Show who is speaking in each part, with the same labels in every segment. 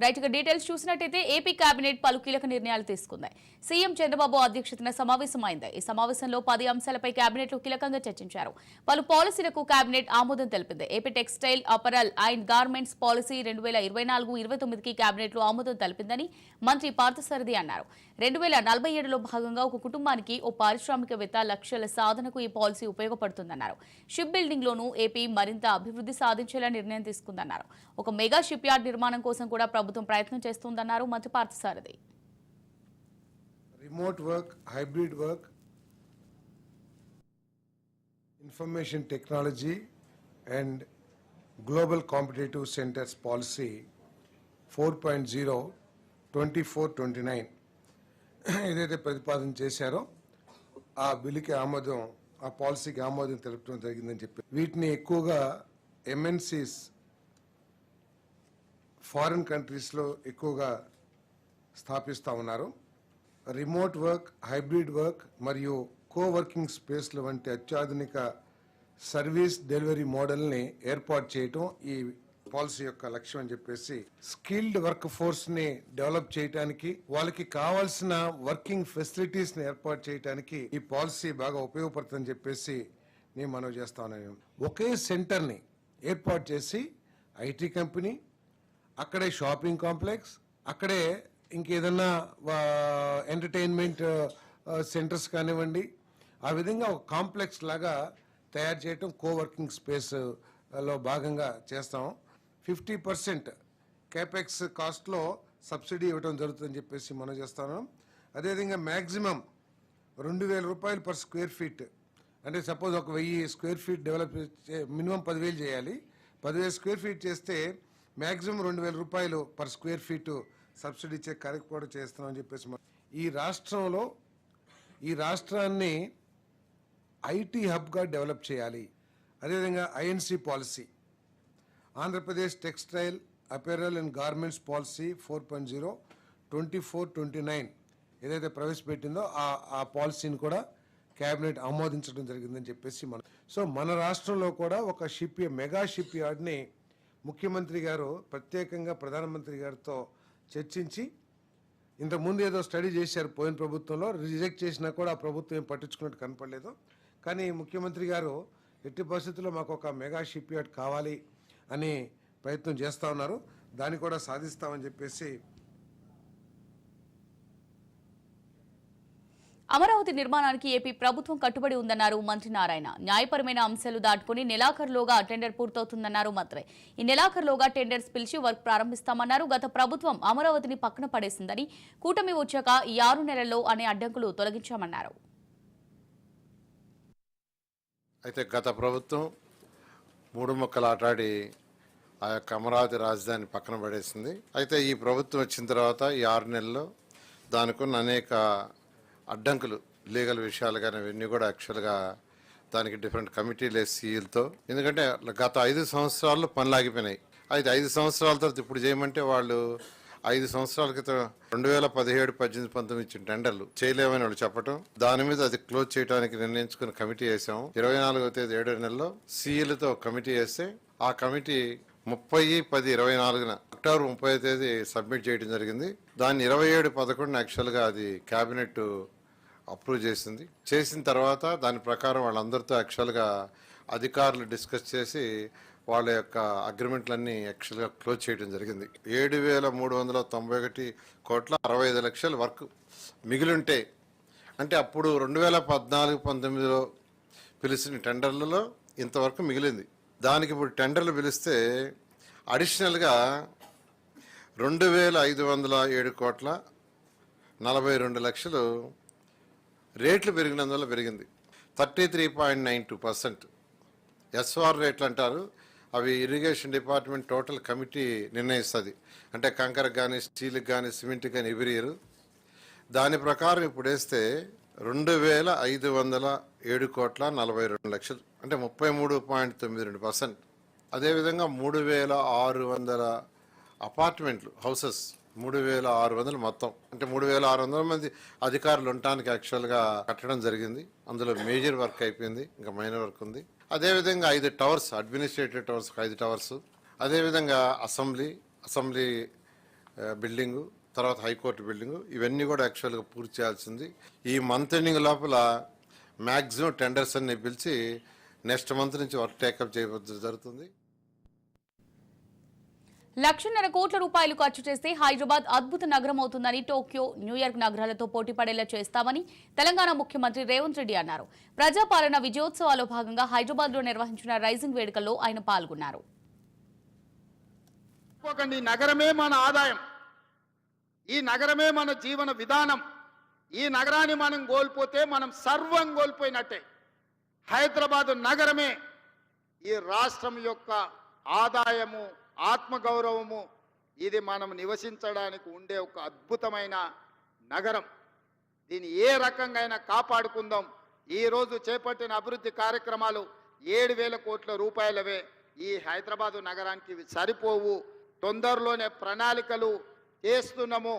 Speaker 1: Right గా details చూసినట్టయితే AP cabinet పలు కీలక నిర్ణయాలు తీసుకుంది. సీఎం చంద్రబాబు అధ్యక్షతన సమావేశమైంది. ఈ సమావేశంలో 10 అంశాలపై కేబినెట్ లో కీలకంగా చర్చించారు. పలు పాలసీలకు కేబినెట్ ఆమోదం తెలిపింది. AP textile, apparel and garments policy 2024-29కి కేబినెట్ లో ఆమోదం తెలిపిందని మంత్రి పార్థసారథి అన్నారు. 2047లో భాగంగా ఒక కుటుంబానికి ఓ పారిశ్రామికవేత్త లక్ష్యాల సాధనకు ఈ పాలసీ ఉపయోగపడుతుందన్నారు. షిప్ బిల్డింగ్ లోనూ ఏపీ మరింత అభివృద్ధి సాధించేలా నిర్ణయం తీసుకుందన్నారు. ఒక మెగా షిప్ యార్డ్ నిర్మాణం కోసం కూడా ప్రభుత్వం ప్రయత్నం చేస్తుందన్నారు మంత్రి Parthasarathy.
Speaker 2: Remote work, hybrid work, information technology and global competitive centres policy 4.0 24-29 ఏదైతే ప్రతిపాదన చేశారో ఆ బిల్లుకి ఆమోదం, ఆ పాలసీకి ఆమోదం తెలపడం జరిగిందని చెప్పి వీటిని ఎక్కువగా ఎంఎన్సీస్ ఫారిన్ కంట్రీస్లో ఎక్కువగా స్థాపిస్తూ ఉన్నారు. రిమోట్ వర్క్, హైబ్రిడ్ వర్క్ మరియు కోవర్కింగ్ స్పేస్ల వంటి అత్యాధునిక సర్వీస్ డెలివరీ మోడల్ని ఏర్పాటు చేయటం ఈ పాలసీ యొక్క లక్ష్యం అని చెప్పేసి, స్కిల్డ్ వర్క్ ఫోర్స్ని డెవలప్ చేయడానికి, వాళ్ళకి కావాల్సిన వర్కింగ్ ఫెసిలిటీస్ని ఏర్పాటు చేయడానికి ఈ పాలసీ బాగా ఉపయోగపడుతుందని చెప్పేసి నేను మనవి చేస్తా ఉన్నాను. ఒకే సెంటర్ని ఏర్పాటు చేసి ఐటీ కంపెనీ, అక్కడే షాపింగ్ కాంప్లెక్స్, అక్కడే ఇంకేదన్నా ఎంటర్టైన్మెంట్ సెంటర్స్ కానివ్వండి, ఆ విధంగా ఒక కాంప్లెక్స్ లాగా తయారు చేయటం కోవర్కింగ్ స్పేస్లో భాగంగా చేస్తాం. 50% కేపెక్స్ కాస్ట్లో సబ్సిడీ ఇవ్వడం జరుగుతుందని చెప్పేసి మనం చేస్తాను. అదేవిధంగా మ్యాక్సిమం 2,000 రూపాయలు పర్ స్క్వేర్ ఫీట్, అంటే సపోజ్ ఒక 1000 స్క్వేర్ ఫీట్ డెవలప్ మినిమం 10,000 చేయాలి. 10,000 స్క్వేర్ ఫీట్ చేస్తే మ్యాక్సిమం 2,000 రూపాయలు పర్ స్క్వేర్ ఫీట్ సబ్సిడీ ఇచ్చే కార్యక్రమం చేస్తున్నాం అని చెప్పేసి ఈ రాష్ట్రాన్ని ఐటీ హబ్గా డెవలప్ చేయాలి. అదేవిధంగా INC policy, Andhra Pradesh textile, apparel and garments policy 4.0 24-29 ఏదైతే ప్రవేశపెట్టిందో ఆ పాలసీని కూడా కేబినెట్ ఆమోదించడం జరిగిందని చెప్పేసి మన రాష్ట్రంలో కూడా ఒక మెగా షిప్ యార్డ్ని ముఖ్యమంత్రి గారు ప్రత్యేకంగా ప్రధానమంత్రి గారితో చర్చించి, ఇంతకుముందు ఏదో స్టడీ చేశారు పోయిన ప్రభుత్వంలో, రిజెక్ట్ చేసినా కూడా ఆ ప్రభుత్వం ఏం పట్టించుకున్నట్టు కనపడలేదు. కానీ ముఖ్యమంత్రి గారు ఎట్టి పరిస్థితుల్లో మాకు ఒక మెగా షిప్ యార్డ్ కావాలి అని ప్రయత్నం చేస్తూ ఉన్నారు. దాన్ని కూడా సాధిస్తామని చెప్పేసి.
Speaker 1: అమరావతి నిర్మాణానికి ఏపీ ప్రభుత్వం కట్టుబడి ఉందన్నారు మంత్రి నారాయణ. న్యాయపరమైన అంశాలు దాటుకుని నెలాఖరులోగా టెండర్ పూర్తవుతుందన్నారు మంత్రి. ఈ నెలాఖరులోగా టెండర్స్ పిలిచి వర్క్ ప్రారంభిస్తామన్నారు. గత ప్రభుత్వం అమరావతిని పక్కన పడేసిందని, కూటమి వచ్చాక ఈ 6 నెలల్లో అనే అడ్డంకులు తొలగించామన్నారు.
Speaker 3: అయితే గత ప్రభుత్వం 3 ముక్కలు ఆటాడి ఆ యొక్క అమరావతి రాజధాని పక్కన పడేసింది. అయితే ఈ ప్రభుత్వం వచ్చిన తర్వాత ఈ 6 నెలల్లో దానికున్న అనేక అడ్డంకులు, లీగల్ విషయాలు కానీ అవన్నీ కూడా యాక్చువల్గా దానికి డిఫరెంట్ కమిటీలు సీఈలతో, ఎందుకంటే గత 5 సంవత్సరాల్లో పనులు ఆగిపోయినాయి. అయితే 5 సంవత్సరాల తర్వాత ఇప్పుడు చేయమంటే వాళ్ళు 5 సంవత్సరాల క్రితం 2017, 18, 19 ఇచ్చిన టెండర్లు చేయలేమని వాళ్ళు చెప్పటం, దాని మీద అది క్లోజ్ చేయడానికి నిర్ణయించుకుని కమిటీ వేసాము. 24వ తేదీ 7వ నెలలో సీఈలతో కమిటీ వేస్తే ఆ కమిటీ 30/10/24 అక్టోబర్ 30వ తేదీ సబ్మిట్ చేయడం జరిగింది. దాన్ని 27/11 యాక్చువల్గా అది క్యాబినెట్ అప్రూవ్ చేసింది. చేసిన తర్వాత దాని ప్రకారం వాళ్ళందరితో యాక్చువల్గా అధికారులు డిస్కస్ చేసి వాళ్ళ యొక్క అగ్రిమెంట్లన్నీ యాక్చువల్గా క్లోజ్ చేయడం జరిగింది. 7,391,65,00,000 వర్క్ మిగిలింటే, అంటే అప్పుడు 2014-19లో పిలిచిన టెండర్లలో ఇంతవరకు మిగిలింది. దానికి ఇప్పుడు టెండర్లు పిలిస్తే అడిషనల్గా 2,507,42,00,000 రేట్లు పెరిగినందువల్ల పెరిగింది. 33.92%. ఎస్ఆర్ రేట్లు అంటారు, అవి ఇరిగేషన్ డిపార్ట్మెంట్ టోటల్ కమిటీ నిర్ణయిస్తుంది. అంటే కంకరకు కానీ, స్టీల్కి కానీ, సిమెంట్కి కానీ ఎవ్రీ ఇయర్. దాని ప్రకారం ఇప్పుడు వేస్తే 2,507,42,00,000, అంటే 33.92%. అదేవిధంగా 3,600 అపార్ట్మెంట్లు, హౌసెస్ 3,600 మొత్తం, అంటే 3,600 మంది అధికారులు ఉండటానికి యాక్చువల్గా కట్టడం జరిగింది. అందులో మేజర్ వర్క్ అయిపోయింది, ఇంకా మైనర్ వర్క్ ఉంది. అదేవిధంగా 5 టవర్స్, అడ్మినిస్ట్రేటివ్ టవర్స్ 5 టవర్స్. అదేవిధంగా అసెంబ్లీ బిల్డింగు, తర్వాత హైకోర్టు బిల్డింగు, ఇవన్నీ కూడా యాక్చువల్గా పూర్తి చేయాల్సింది. ఈ మంత్ ఎండింగ్ లోపల మ్యాక్సిమం టెండర్స్ అన్ని పిలిచి నెక్స్ట్ మంత్ నుంచి వర్క్ టేకప్ చేయబోతుంది జరుగుతుంది.
Speaker 1: 1,50,000 కోట్ల రూపాయలు ఖర్చు చేస్తే హైదరాబాద్ అద్భుత నగరం అవుతుందని, టోక్యో, న్యూయార్క్ నగరాలతో పోటీ పడేలా చేస్తామని తెలంగాణ ముఖ్యమంత్రి రేవంత్ రెడ్డి అన్నారు. ప్రజాపాలన విజయోత్సవాల్లో భాగంగా హైదరాబాద్ లో నిర్వహించిన రైజింగ్ వేడుకల్లో ఆయన పాల్గొన్నారు.
Speaker 4: ఈ నగరమే మన ఆదాయం, ఈ నగరమే మన జీవన విధానం. ఈ నగరాన్ని మనం కోల్పోతే మనం సర్వం కోల్పోయినట్టే. హైదరాబాదు నగరమే ఈ రాష్ట్రం యొక్క ఆదాయము, ఆత్మగౌరవము. ఇది మనం నివసించడానికి ఉండే ఒక అద్భుతమైన నగరం. దీన్ని ఏ రకంగా అయినా కాపాడుకుందాం. ఈరోజు చేపట్టిన అభివృద్ధి కార్యక్రమాలు 7,000 కోట్ల రూపాయలవే. ఈ హైదరాబాదు నగరానికి ఇవి సరిపోవు. తొందరలోనే ప్రణాళికలు చేస్తున్నాము.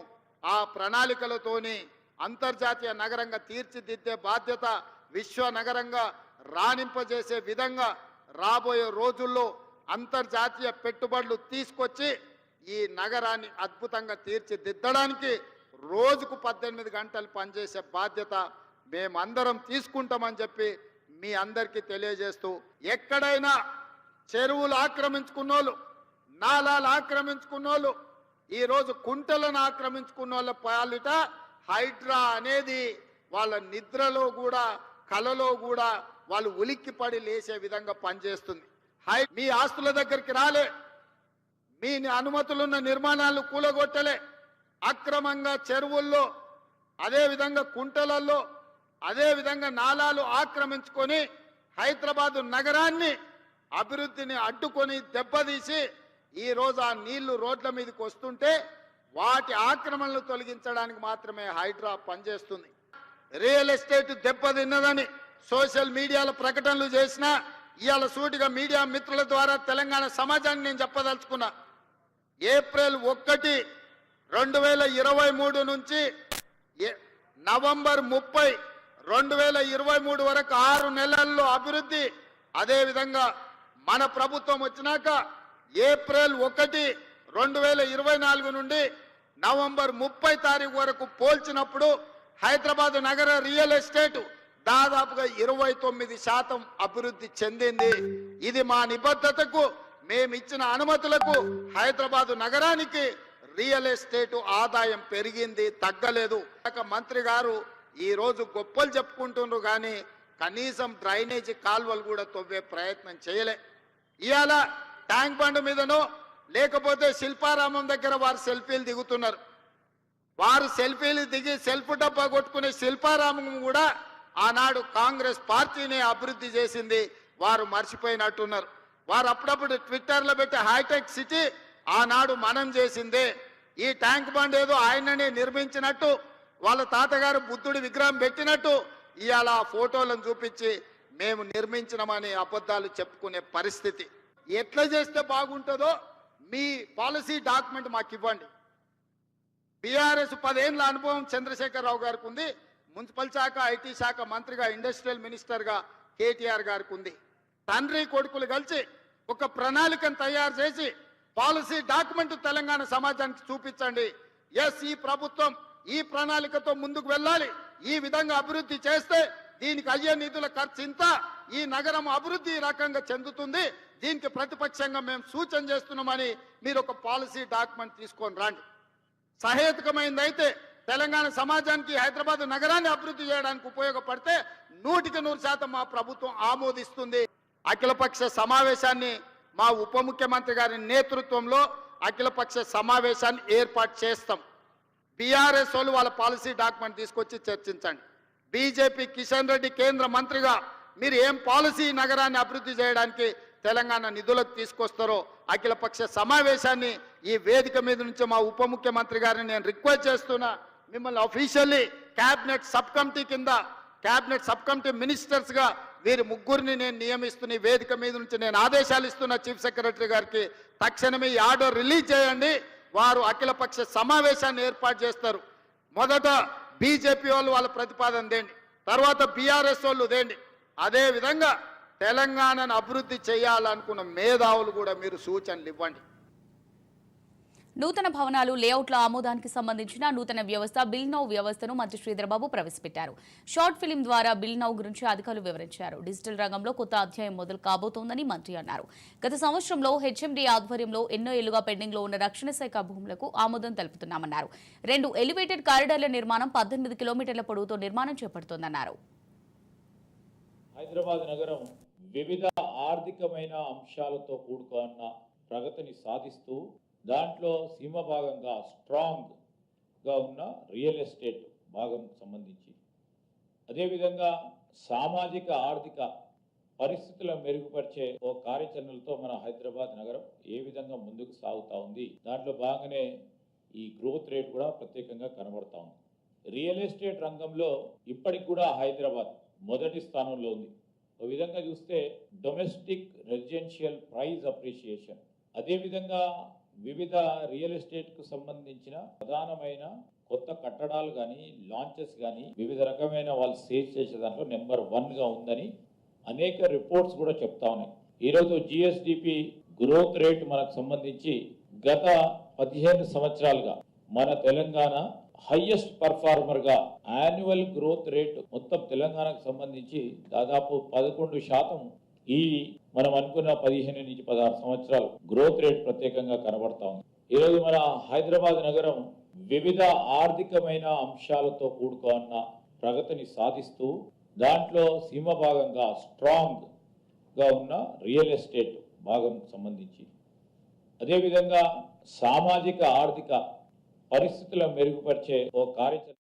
Speaker 4: ఆ ప్రణాళికలతోని అంతర్జాతీయ నగరంగా తీర్చిదిద్దే బాధ్యత, విశ్వ నగరంగా రాణింపజేసే విధంగా రాబోయే రోజుల్లో అంతర్జాతీయ పెట్టుబడులు తీసుకొచ్చి ఈ నగరాన్ని అద్భుతంగా తీర్చిదిద్దడానికి రోజుకు 18 గంటలు పనిచేసే బాధ్యత మేమందరం తీసుకుంటామని చెప్పి మీ అందరికీ తెలియజేస్తూ, ఎక్కడైనా చెరువులు ఆక్రమించుకున్నోళ్ళు, నాలాలు ఆక్రమించుకున్నోళ్ళు, ఈరోజు కుంటలను ఆక్రమించుకున్న వాళ్ళ పాలిట హైడ్రా అనేది వాళ్ళ నిద్రలో కూడా, కలలో కూడా వాళ్ళు ఉలిక్కిపడి లేచే విధంగా పనిచేస్తుంది. మీ ఆస్తుల దగ్గరికి రాలే, మీ అనుమతులున్న నిర్మాణాలు కూలగొట్టలే, అక్రమంగా చెరువుల్లో, అదేవిధంగా కుంటలలో, అదేవిధంగా నాలాలు ఆక్రమించుకొని హైదరాబాదు నగరాన్ని, అభివృద్ధిని అడ్డుకొని దెబ్బతీసి ఈరోజు ఆ నీళ్లు రోడ్ల మీదకి వస్తుంటే వాటి ఆక్రమణలు తొలగించడానికి మాత్రమే హైడ్రా పనిచేస్తుంది. రియల్ ఎస్టేట్ దెబ్బతిన్నదని సోషల్ మీడియాలో ప్రకటనలు చేసినా ఇవాళ సూటిగా మీడియా మిత్రుల ద్వారా తెలంగాణ సమాజాన్ని నేను చెప్పదలుచుకున్నా. ఏప్రిల్ 1, 2023 నుంచి నవంబర్ 30, 2023 వరకు 6 నెలల్లో అభివృద్ధి. అదేవిధంగా మన ప్రభుత్వం వచ్చినాక ఏప్రిల్ 1, 2024 నుండి నవంబర్ 30 తారీఖు వరకు పోల్చినప్పుడు హైదరాబాద్ నగర రియల్ ఎస్టేట్ దాదాపుగా 29% అభివృద్ధి చెందింది. ఇది మా నిబద్ధతకు, మేమిచ్చిన అనుమతులకు హైదరాబాదు నగరానికి రియల్ ఎస్టేట్ ఆదాయం పెరిగింది, తగ్గలేదు. మంత్రి గారు ఈ రోజు గొప్పలు చెప్పుకుంటున్నారు కానీ కనీసం డ్రైనేజీ కాల్వలు కూడా తవ్వే ప్రయత్నం చేయలే. ఇవాళ ట్యాంక్ బండ్ మీదనో లేకపోతే శిల్పారామం దగ్గర వారు సెల్ఫీలు దిగుతున్నారు. వారు సెల్ఫీలు దిగి సెల్ఫ్ డబ్బా కొట్టుకునే శిల్పారామం కూడా ఆనాడు కాంగ్రెస్ పార్టీనే అభివృద్ధి చేసింది. వారు మర్చిపోయినట్టున్నారు. వారు అప్పుడప్పుడు ట్విట్టర్లో పెట్టే హైటెక్ సిటీ ఆనాడు మనం చేసిందే. ఈ ట్యాంక్ బండ్ ఏదో ఆయననే నిర్మించినట్టు, వాళ్ళ తాతగారు బుద్ధుడి విగ్రహం పెట్టినట్టు ఇవాళ ఫోటోలను చూపించి మేము నిర్మించినమని అబద్ధాలు చెప్పుకునే పరిస్థితి. ఎట్లా చేస్తే బాగుంటుందో మీ పాలసీ డాక్యుమెంట్ మాకు ఇవ్వండి. బీఆర్ఎస్ 10 ఏళ్ల అనుభవం చంద్రశేఖరరావు గారికి ఉంది. మున్సిపల్ శాఖ, ఐటీ శాఖ మంత్రిగా, ఇండస్ట్రియల్ మినిస్టర్గా కేటీఆర్ గారికి ఉంది. తండ్రి కొడుకులు కలిసి ఒక ప్రణాళికను తయారు చేసి పాలసీ డాక్యుమెంట్ తెలంగాణ సమాజానికి చూపించండి. ఎస్, ఈ ప్రభుత్వం ఈ ప్రణాళికతో ముందుకు వెళ్ళాలి, ఈ విధంగా అభివృద్ధి చేస్తే దీనికి అయ్యే నిధుల ఖర్చు ఇంత, ఈ నగరం అభివృద్ధి ఈ రకంగా చెందుతుంది, దీనికి ప్రతిపక్షంగా మేము సూచన చేస్తున్నామని మీరు ఒక పాలసీ డాక్యుమెంట్ తీసుకొని రండి. సహేతుకమైందైతే తెలంగాణ సమాజానికి హైదరాబాద్ నగరాన్ని అభివృద్ధి చేయడానికి ఉపయోగపడితే 100% మా ప్రభుత్వం ఆమోదిస్తుంది. అఖిలపక్ష సమావేశాన్ని మా ఉప ముఖ్యమంత్రి గారి నేతృత్వంలో అఖిలపక్ష సమావేశాన్ని ఏర్పాటు చేస్తాం. బీఆర్ఎస్ వాళ్ళు వాళ్ళ పాలసీ డాక్యుమెంట్ తీసుకొచ్చి చర్చించండి. బీజేపీ కిషన్ రెడ్డి కేంద్ర మంత్రిగా మీరు ఏం పాలసీ నగరాన్ని అభివృద్ధి చేయడానికి తెలంగాణ నిధులకు తీసుకొస్తారో అఖిలపక్ష సమావేశాన్ని ఈ వేదిక మీద నుంచి మా ఉప ముఖ్యమంత్రి గారిని నేను రిక్వెస్ట్ చేస్తున్నా. మిమ్మల్ని అఫీషియల్లీ క్యాబినెట్ సబ్ కమిటీ కింద, క్యాబినెట్ సబ్ కమిటీ మినిస్టర్స్గా వీరి ముగ్గురిని నేను నియమిస్తున్న ఈ వేదిక మీద నుంచి నేను ఆదేశాలు ఇస్తున్నా చీఫ్ సెక్రటరీ గారికి. తక్షణమే ఈ ఆర్డర్ రిలీజ్ చేయండి. వారు అఖిలపక్ష సమావేశాన్ని ఏర్పాటు చేస్తారు. మొదట బీజేపీ వాళ్ళు వాళ్ళ ప్రతిపాదన దేండి, తర్వాత బీఆర్ఎస్ వాళ్ళు దేండి. అదేవిధంగా తెలంగాణను అభివృద్ధి చేయాలనుకున్న మేధావులు కూడా మీరు సూచనలు ఇవ్వండి.
Speaker 1: నూతన భవనాలు లేఅవుట్ల ఆమోదానికి సంబంధించిన నూతన వ్యవస్థ బిల్ నౌ వ్యవస్థను మంత్రి శ్రీధర్బాబు ప్రవేశపెట్టారు. షార్ట్ ఫిలిం ద్వారా బిల్ నౌ గురించి అధికారులు వివరించారు. డిజిటల్ రంగంలో కొత్త అధ్యాయం మొదలు కాబోతోందని మంత్రి అన్నారు. గత సంవత్సరంలో హెచ్ఎండీ ఆధ్వర్యంలో ఎన్నో ఏళ్లుగా పెండింగ్ లో ఉన్న రక్షణ శాఖ భూములకు ఆమోదం తెలుపుతున్నామన్నారు. 2 ఎలివేటెడ్ కారిడార్ల నిర్మాణం 18 కిలోమీటర్ల పొడవుతో నిర్మాణం చేపడుతోందన్నారు.
Speaker 5: హైదరాబాద్ నగరం వివిధ ఆర్థికమైన అంశాలతో కూడుకున్న ప్రగతిని సాధిస్తూ దాంట్లో సీమ భాగంగా స్ట్రాంగ్గా ఉన్న రియల్ ఎస్టేట్ భాగం సంబంధించి అదేవిధంగా సామాజిక ఆర్థిక పరిస్థితులను మెరుగుపరిచే ఓ కార్యాచరణలతో మన హైదరాబాద్ నగరం ఏ విధంగా ముందుకు సాగుతూ ఉంది. దాంట్లో భాగంగానే ఈ గ్రోత్ రేట్ కూడా ప్రత్యేకంగా కనబడతా ఉంది. రియల్ ఎస్టేట్ రంగంలో ఇప్పటికి కూడా హైదరాబాద్ మొదటి స్థానంలో ఉంది. ఒక విధంగా చూస్తే డొమెస్టిక్ రెసిడెన్షియల్ ప్రైస్ అప్రిషియేషన్, అదేవిధంగా వివిధ రియల్ ఎస్టేట్కు సంబంధించిన ప్రధానమైన కొత్త కట్టడాలు కానీ లాంచెస్ కానీ వివిధ రకమైన వాళ్ళు సేల్ చేసే దాంట్లో నెంబర్ 1గా ఉందని అనేక రిపోర్ట్స్ కూడా చెప్తా ఉన్నాయి. ఈరోజు జిఎస్డిపి గ్రోత్ రేట్ మనకు సంబంధించి గత 15 సంవత్సరాలుగా మన తెలంగాణ హైయెస్ట్ పర్ఫార్మర్గా యాన్యువల్ గ్రోత్ రేట్ మొత్తం తెలంగాణకు సంబంధించి దాదాపు 11% ఈ మనం అనుకున్న 15 నుంచి 16 సంవత్సరాలు గ్రోత్ రేట్ ప్రత్యేకంగా కనబడతా ఉంది. ఈరోజు మన హైదరాబాద్ నగరం వివిధ ఆర్థికమైన అంశాలతో కూడుకున్న ప్రగతిని సాధిస్తూ దాంట్లో సీమ భాగంగా స్ట్రాంగ్గా ఉన్న రియల్ ఎస్టేట్ భాగం సంబంధించి అదేవిధంగా సామాజిక ఆర్థిక పరిస్థితులను మెరుగుపరిచే ఓ కార్యాచరణ.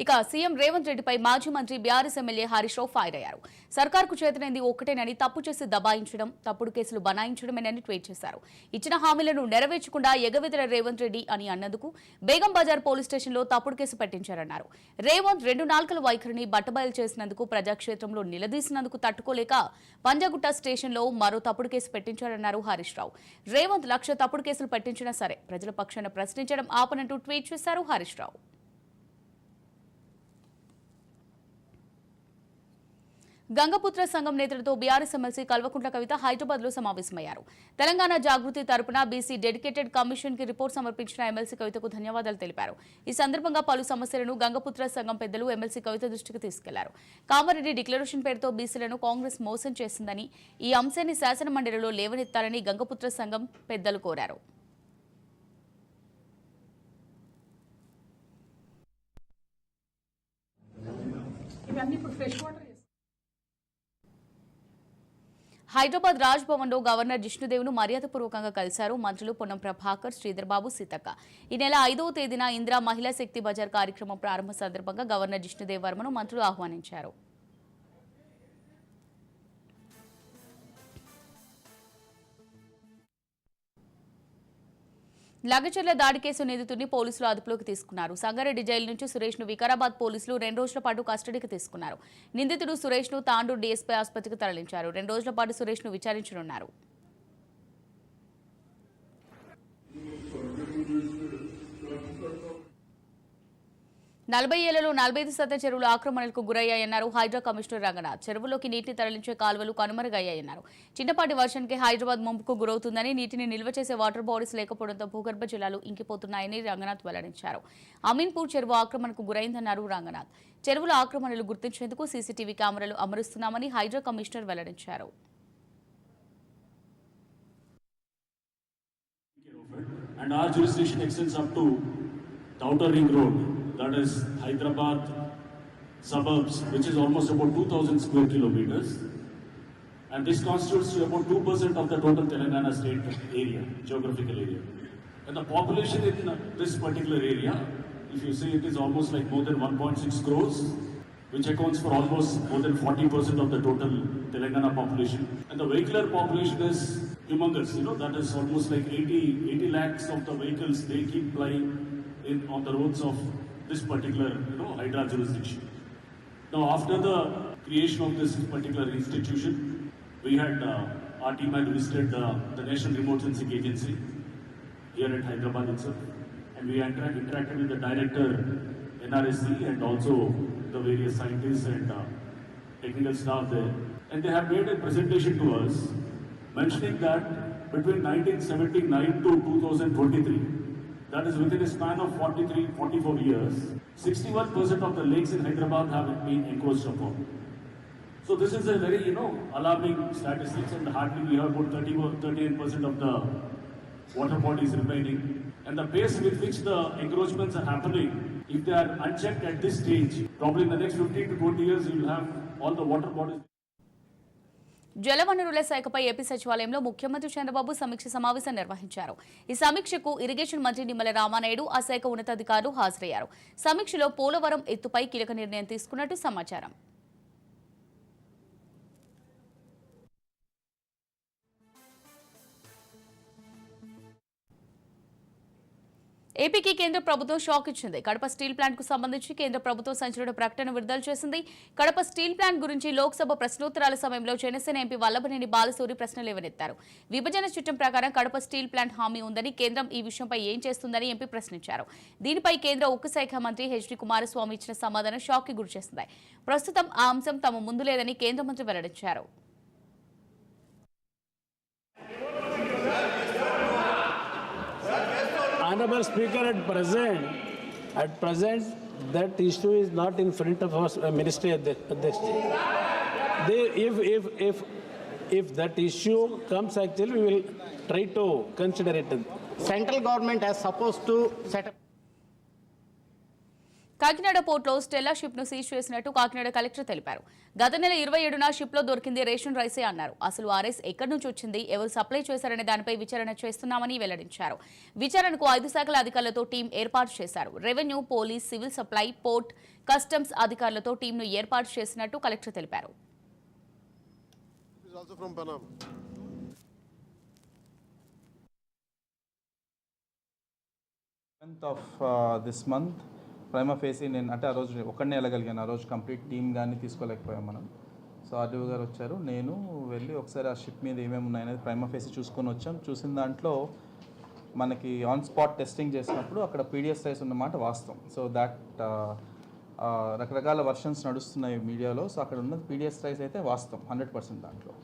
Speaker 1: ఇక సీఎం రేవంత్ రెడ్డిపై మాజీ మంత్రి BRS MLA Harish Rao fire అయ్యారు. సర్కార్కు చేతనైంది ఒక్కటేనని, తప్పు చేసి దబాయించడం, తప్పుడు కేసులు బనాయించడమేనని ట్వీట్ చేశారు. ఇచ్చిన హామీలను నెరవేర్చకుండా ఎగవెదిన రేవంత్ రెడ్డి అని అన్నందుకు బేగం బజార్ పోలీస్ స్టేషన్లో తప్పుడు కేసు పెట్టించారన్నారు. రేవంత్ 2 నాల్కల వైఖరిని బట్టబయలు చేసినందుకు, ప్రజాక్షేత్రంలో నిలదీసినందుకు తట్టుకోలేక పంజాగుట్ట స్టేషన్లో మరో తప్పుడు కేసు పెట్టించారన్నారు హరీష్ రావు. రేవంత్ 1,00,000 తప్పుడు కేసులు పెట్టించినా సరే ప్రజల పక్షాన ప్రశ్నించడం ఆపనంటూ ట్వీట్ చేశారు హరీష్ రావు. గంగపుత్ర సంఘం నేతలతో బీఆర్ఎస్ ఎమ్మెల్సీ కల్వకుంట్ల కవిత హైదరాబాద్ లో సమావేశమయ్యారు. తెలంగాణ జాగృతి తరపున బీసీ డెడికేటెడ్ కమిషన్ కి రిపోర్ట్ సమర్పించిన ఎమ్మెల్సీ కవితకు ధన్యవాదాలు తెలిపారు. ఈ సందర్భంగా పలు సమస్యలను గంగపుత్ర సంఘం పెద్దలు ఎమ్మెల్సీ కవిత దృష్టికి తీసుకెళ్లారు. కామారెడ్డి డిక్లరేషన్ పేరుతో బీసీలను కాంగ్రెస్ మోసం చేసిందని, ఈ అంశాన్ని శాసనమండలిలో లేవనెత్తాలని గంగపుత్ర సంఘం పెద్దలు కోరారు. హైదరాబాద్ రాజ్ భవన్ లో గవర్నర్ జిష్ణుదేవ్ను మర్యాదపూర్వకంగా కలిశారు మంత్రులు పొన్నం ప్రభాకర్, శ్రీధర్బాబు, సీతక్క. ఈ నెల 5వ తేదీన ఇందిరా మహిళా శక్తి బజార్ కార్యక్రమం ప్రారంభ సందర్భంగా గవర్నర్ జిష్ణుదేవ్ వర్మను మంత్రులు ఆహ్వానించారు. 'లగచర్ల దాడి కేసు నిందితుడిని పోలీసులు అదుపులోకి తీసుకున్నారు. సంగారెడ్డి జైలు నుంచి సురేష్ ను వికారాబాద్ పోలీసులు 2 రోజుల పాటు కస్టడీకి తీసుకున్నారు. నిందితుడు సురేష్ ను తాండూరు డీఎస్పీ ఆసుపత్రికి తరలించారు. 2 రోజుల పాటు సురేష్ ను విచారించనున్నారు. నలభై ఏళ్లలో 45% చెరువులు ఆక్రమణలకు గురయ్యాయన్నారు హైడ్రా కమిషనర్ రంగనాథ్. చెరువులోకి నీటిని తరలించే కాలువలు కనుమరుగయ్యాయన్నారు. చిన్నపాటి వర్షానికి హైదరాబాద్ ముంపుకు గురవుతుందని, నీటిని నిల్వ చేసే వాటర్ బాడీస్ లేకపోవడంతో భూగర్భ జలాలు ఇంకిపోతున్నాయని రంగనాథ్ వెల్లడించారు. అమీన్పూర్ చెరువు ఆక్రమణకు గురైందన్నారు రంగనాథ్. చెరువుల ఆక్రమణలు గుర్తించేందుకు సీసీటీవీ కెమెరాలు అమరుస్తున్నామని హైడ్రా కమిషనర్ వెల్లడించారు.
Speaker 6: And our jurisdiction extends up to the Outer Ring Road, that is Hyderabad suburbs, which is almost about 2,000 square kilometers, and this constitutes about 2% of the total Telangana state area, geographical area. And the population in this particular area, if you see, it is almost like more than 1.6 crores, which accounts for almost more than 40% of the total Telangana population. And the vehicular population is humongous, that is almost like 80 lakhs of the vehicles, they keep plying on the roads of this particular, Hydra jurisdiction. Now, after the creation of this particular institution, we had, our team had visited the National Remote Sensing Agency here at Hyderabad itself, and we interacted with the director, NRSC, and also the various scientists and technical staff there. And they have made a presentation to us mentioning that between 1979 to 2023. That is within a span of 44 years. 61% of the lakes in Hyderabad have been encroached upon. So this is a very, alarming statistics, and hardly we have about 38% of the water bodies remaining. And the pace with which the encroachments are happening, if they are unchecked at this stage, probably in the next 15 to 20 years, you will have all the water bodies.
Speaker 1: జలవనరుల శాఖపై AP సచివాలయంలో ముఖ్యమంత్రి చంద్రబాబు సమీక్ష సమావేశం నిర్వహించారు. ఈ సమీక్షకు irrigation మంత్రి నిమ్మల రామానాయుడు, ఆ శాఖ ఉన్నతాధికారులు హాజరయ్యారు. సమీక్షలో పోలవరం ఎత్తుపై కీలక నిర్ణయం తీసుకున్నట్టు సమాచారం. ఏపీకి కేంద్ర ప్రభుత్వం షాక్ ఇచ్చింది. కడప స్టీల్ ప్లాంట్ కు సంబంధించి కేంద్ర ప్రభుత్వం సంచలన ప్రకటన విడుదల చేసింది. కడప స్టీల్ ప్లాంట్ గురించి లోక్సభ ప్రశ్నోత్తరాల సమయంలో జనసేన ఎంపీ వల్లభనేని బాలశౌరి ప్రశ్నలు లేవనెత్తారు. విభజన చట్టం ప్రకారం కడప స్టీల్ ప్లాంట్ హామీ ఉందని, కేంద్రం ఈ విషయంపై ఏం చేస్తుందని ఎంపీ ప్రశ్నించారు. దీనిపై కేంద్ర ఉక్కు శాఖ మంత్రి హెచ్డి కుమారస్వామి ఇచ్చిన సమాధానం షాక్ కి గురిచేస్తుంది. ప్రస్తుతం ఆ అంశం తమ ముందు లేదని కేంద్ర మంత్రి వెల్లడించారు.
Speaker 7: Honorable Speaker, at present, that issue is not in front of our ministry at this stage. If that issue comes, actually, we will try to consider it.
Speaker 8: Central government is supposed to set up.
Speaker 1: Kakinada పోర్టులో Stella ship ను seize చేసినట్టు Kakinada collector తెలిపారు. గత నెల 27న ship లో దొరికింది ration రైసే అన్నారు. అసలు ఆ రైస్ ఎక్కడి నుంచి వచ్చింది, ఎవరు సప్లై చేశారనే దానిపై విచారణ చేస్తున్నామని వెల్లడించారు. విచారణకు 5 శాఖల అధికారులతో టీం ఏర్పాటు చేశారు. Revenue, police, civil supply, port, customs అధికారులతో టీంను ఏర్పాటు చేసినట్టు కలెక్టర్ తెలిపారు.
Speaker 9: of this month prima facie నేను అంటే ఆ రోజు ఒక్కడనే వెళ్ళగలిగాను. ఆ రోజు కంప్లీట్ టీమ్ కానీ తీసుకోలేకపోయాం మనం. సో ఆర్డీఓ గారు వచ్చారు, నేను వెళ్ళి ఒకసారి ఆ షిప్ మీద ఏమేమి ఉన్నాయనేది ప్రైమా ఫేసి చూసుకొని వచ్చాం. చూసిన దాంట్లో మనకి ఆన్ స్పాట్ టెస్టింగ్ చేసినప్పుడు అక్కడ పీడిఎస్ రైస్ ఉన్నమాట వాస్తవం. సో దాట్ రకరకాల వర్షన్స్ నడుస్తున్నాయి మీడియాలో. సో అక్కడ ఉన్నది పీడిఎస్ రైస్ అయితే వాస్తవం 100% దాంట్లో.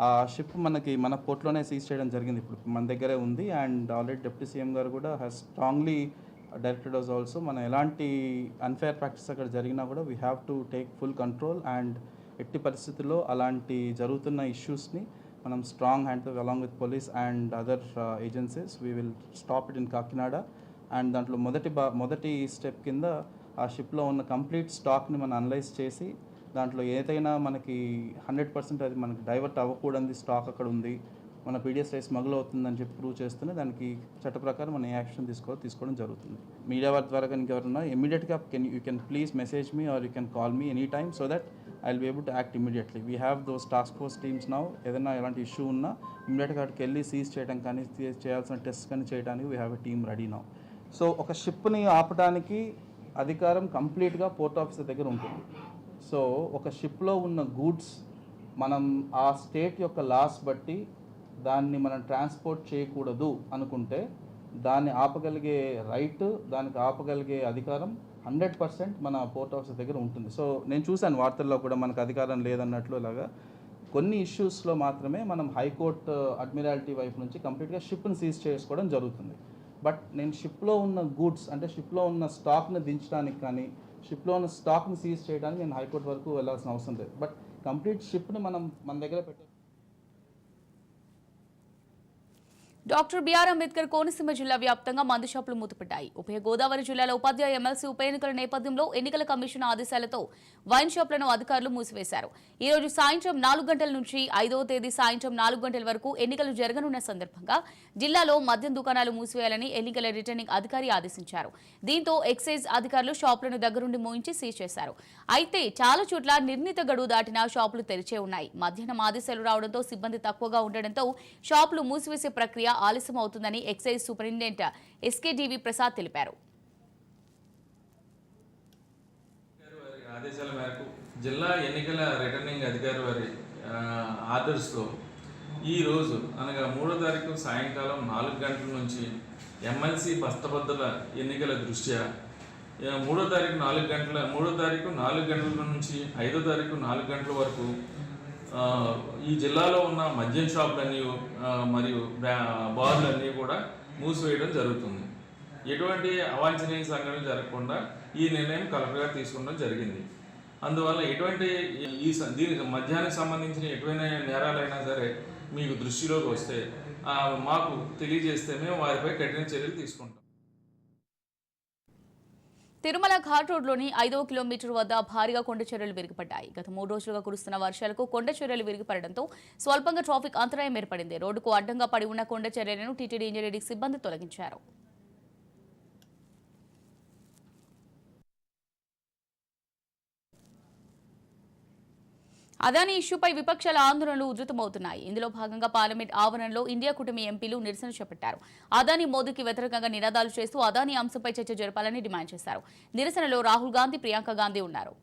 Speaker 9: ఆ షిప్ మనకి మన పోర్ట్లోనే సీజ్ చేయడం జరిగింది. ఇప్పుడు మన దగ్గరే ఉంది. అండ్ ఆల్రెడీ డిప్యూటీ సీఎం గారు కూడా has strongly directed us also. మనం ఎలాంటి అన్ఫేర్ ప్రాక్టీస్ అక్కడ జరిగినా కూడా we have to take full control. And ఎట్టి పరిస్థితుల్లో అలాంటి జరుగుతున్న ఇష్యూస్ని మనం స్ట్రాంగ్ హ్యాండ్తో along with police and other agencies we will stop it in Kakinada. And దాంట్లో మొదటి స్టెప్ కింద ఆ షిప్లో ఉన్న కంప్లీట్ స్టాక్ని మనం అనలైజ్ చేసి దాంట్లో ఏదైనా మనకి 100% అది మనకి డైవర్ట్ అవ్వకూడదు స్టాక్ అక్కడ ఉంది, మన పీడిఎస్ రైస్ స్మగుల్ అవుతుందని చెప్పి ప్రూవ్ చేస్తూనే దానికి చట్ట ప్రకారం మనం ఏ యాక్షన్ తీసుకోవడం జరుగుతుంది. మీడియా వారి ద్వారా కనుక ఎవరన్నా ఇమీడియట్గా you can please message me or you can call me any time so that I will be able to act immediately. We have those task force teams now. ఏదైనా ఎలాంటి ఇష్యూ ఉన్నా ఇమీడియట్గా అక్కడికి వెళ్ళి సీజ్ చేయడం కానీ చేయాల్సిన టెస్ట్ కానీ చేయడానికి we have a team ready now. So ఒక షిప్ని ఆపడానికి అధికారం కంప్లీట్గా పోర్ట్ ఆఫీసర్ దగ్గర ఉంటుంది. సో ఒక షిప్లో ఉన్న గూడ్స్ మనం ఆ స్టేట్ యొక్క లాస్ బట్టి దాన్ని మనం ట్రాన్స్పోర్ట్ చేయకూడదు అనుకుంటే దాన్ని ఆపగలిగే రైట్, దానికి ఆపగలిగే అధికారం 100% మన పోర్ట్ ఆఫీసర్ దగ్గర ఉంటుంది. సో నేను చూశాను వార్తల్లో కూడా మనకు అధికారం లేదన్నట్లు. ఇలాగా కొన్ని ఇష్యూస్లో మాత్రమే మనం హైకోర్టు అడ్మిరాలిటీ వైపు నుంచి కంప్లీట్గా షిప్ని సీజ్ చేసుకోవడం జరుగుతుంది. బట్ నేను షిప్లో ఉన్న గూడ్స్ అంటే షిప్లో ఉన్న స్టాక్ని దించడానికి కానీ షిప్లో ఉన్న స్టాక్ని సీజ్ చేయడానికి నేను హైకోర్టు వరకు వెళ్ళాల్సిన అవసరం లేదు. బట్ కంప్లీట్ షిప్ని మనం మన దగ్గర పెట్టే
Speaker 1: డాక్టర్ బిఆర్ అంబేద్కర్ కోనసీమ జిల్లా వ్యాప్తంగా మందు షాపులు మూతపడ్డాయి. ఉభయ గోదావరి జిల్లాల ఉపాధ్యాయ ఎమ్మెల్సీ ఉప ఎన్నికల నేపథ్యంలో ఎన్నికల కమిషన్ ఆదేశాలతో వైన్ షాపులను అధికారులు మూసివేశారు. ఈ రోజు సాయంత్రం 4 గంటల నుంచి 5వ తేదీ సాయంత్రం 4 గంటల వరకు ఎన్నికలు జరగనున్న సందర్భంగా జిల్లాలో మద్యం దుకాణాలు మూసివేయాలని ఎన్నికల రిటర్నింగ్ అధికారి ఆదేశించారు. దీంతో ఎక్సైజ్ అధికారులు షాపులను దగ్గరుండి మోయించి సీజ్ చేశారు. అయితే చాలా చోట్ల నిర్ణీత గడువు దాటిన షాపులు తెరిచే ఉన్నాయి. మధ్యాహ్నం ఆదేశాలు రావడంతో సిబ్బంది తక్కువగా ఉండడంతో షాపులు మూసివేసే ప్రక్రియ ఆలస్యం అవుతుందని ఎక్సైజ్ సూపరింటెండెంట్ ఎస్కేడివి ప్రసాద్ తెలిపారు.
Speaker 10: ఆదేశాల మేరకు జిల్లా ఎన్నికల రిటర్నింగ్ అధికారి వారి ఆర్డర్స్లో ఈరోజు అనగా 3వ తారీఖు సాయంకాలం 4 గంటల నుంచి ఎమ్మెల్సీ బస్తబద్దల ఎన్నికల దృష్ట్యా 3వ తారీఖు 4 గంటల నుంచి 5వ తారీఖు 4 గంటల వరకు ఈ జిల్లాలో ఉన్న మద్యం షాపులన్నీ మరియు బార్లన్నీ కూడా మూసివేయడం జరుగుతుంది. ఎటువంటి అవాంఛనీయ సంఘటనలు జరగకుండా ఈ నిర్ణయం కలెక్టర్ గారు తీసుకోవడం జరిగింది. అందువల్ల ఎటువంటి దీనికి మద్యానికి సంబంధించిన ఎటువంటి నేరాలైనా సరే మీకు దృష్టిలోకి వస్తే మాకు తెలియజేస్తే మేము వారిపై కఠిన చర్యలు తీసుకుంటాం.
Speaker 1: తిరుమల ఘాట్ రోడ్లోని 5వ కిలోమీటర్ వద్ద భారీగా కొండ చర్యలు విరిగిపడ్డాయి. గత 3 రోజులుగా కురుస్తున్న వర్షాలకు కొండ చర్యలు విరిగిపడడంతో స్వల్పంగా ట్రాఫిక్ అంతరాయం ఏర్పడింది. రోడ్డుకు అడ్డంగా పడి ఉన్న కొండ చర్యలను టీటీడీ ఇంజనీరింగ్ సిబ్బంది తొలగించారు. అదానీ ఇష్యూపై విపక్షాల ఆందోళనలు ఉధృతమవుతున్నాయి. ఇందులో భాగంగా పార్లమెంట్ ఆవరణలో ఇండియా కూటమి ఎంపీలు నిరసన చేపట్టారు. అదానీ మోదీకి వ్యతిరేకంగా నినాదాలు చేస్తూ అదానీ అంశంపై చర్చ జరపాలని డిమాండ్ చేశారు. నిరసనలో రాహుల్ గాంధీ, ప్రియాంక గాంధీ ఉన్నారు.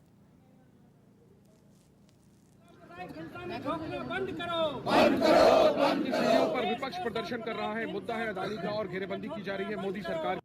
Speaker 11: विपक्ष प्रदर्शन कर रहा है, मुद्दा है अदानी का और घेरेबंदी की जा रही है मोदी सरकार।